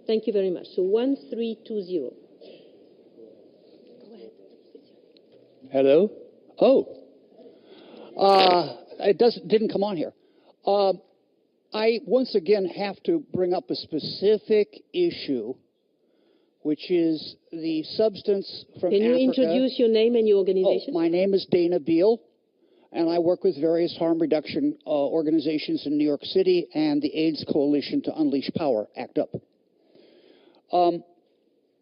Thank you very much. So 1320. Go ahead. Hello? It didn't come on here. I once again have to bring up a specific issue, which is the substance from Africa. Can you introduce your name and your organization? My name is Dana Beal, and I work with various harm reduction organizations in New York City and the AIDS Coalition to Unleash Power, ACT UP.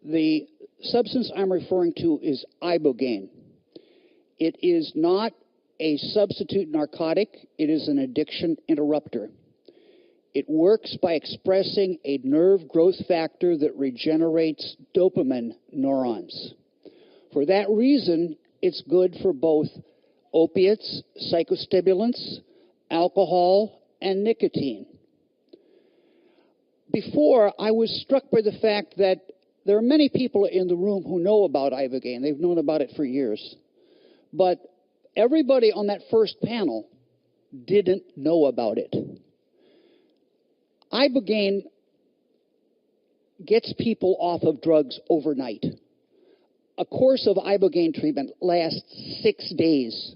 The substance I'm referring to is Ibogaine. It is not a substitute narcotic. It is an addiction interrupter. It works by expressing a nerve growth factor that regenerates dopamine neurons. For that reason, it's good for both opiates, psychostimulants, alcohol, and nicotine. Before, I was struck by the fact that there are many people in the room who know about Ibogaine. They've known about it for years. But everybody on that first panel didn't know about it. Ibogaine gets people off of drugs overnight. A course of Ibogaine treatment lasts 6 days.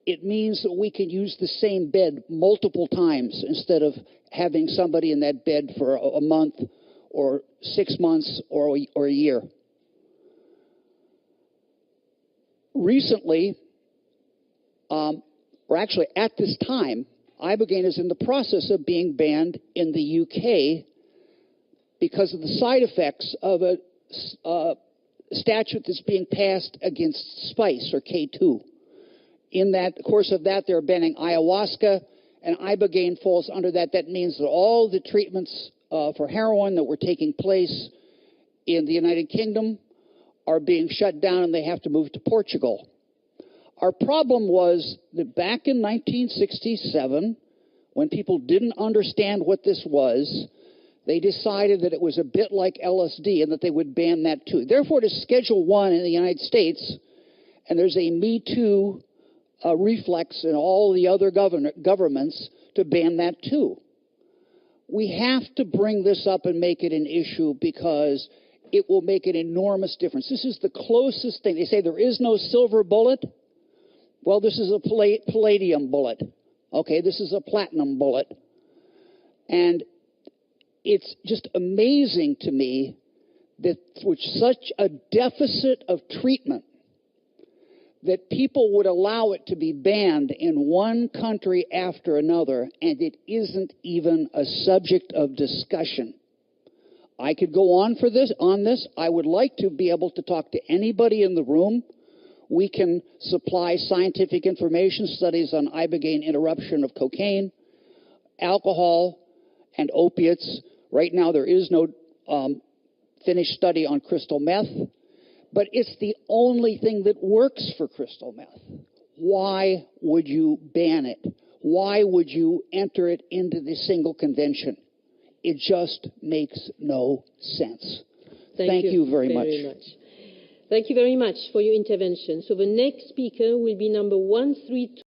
It means that we can use the same bed multiple times instead of having somebody in that bed for a month or 6 months or a year. Recently, or actually at this time, Ibogaine is in the process of being banned in the UK because of the side effects of a statute that's being passed against spice, or K2. In that course of that, they're banning ayahuasca, and Ibogaine falls under that. That means that all the treatments for heroin that were taking place in the United Kingdom are being shut down, and they have to move to Portugal. Our problem was that back in 1967, when people didn't understand what this was, they decided that it was a bit like LSD and that they would ban that too. Therefore, it is Schedule 1 in the United States, and there's a Me Too reflex in all the other governments to ban that too. We have to bring this up and make it an issue because it will make an enormous difference. This is the closest thing. They say there is no silver bullet. Well, this is a palladium bullet. Okay, this is a platinum bullet. And it's just amazing to me that with such a deficit of treatment, that people would allow it to be banned in one country after another, and it isn't even a subject of discussion. I could go on this. I would like to be able to talk to anybody in the room. We can supply scientific information, studies on Ibogaine interruption of cocaine, alcohol, and opiates. Right now, there is no finished study on crystal meth, but it's the only thing that works for crystal meth. Why would you ban it? Why would you enter it into the single convention? It just makes no sense. Thank you very much. Thank you very much for your intervention. So the next speaker will be number 132.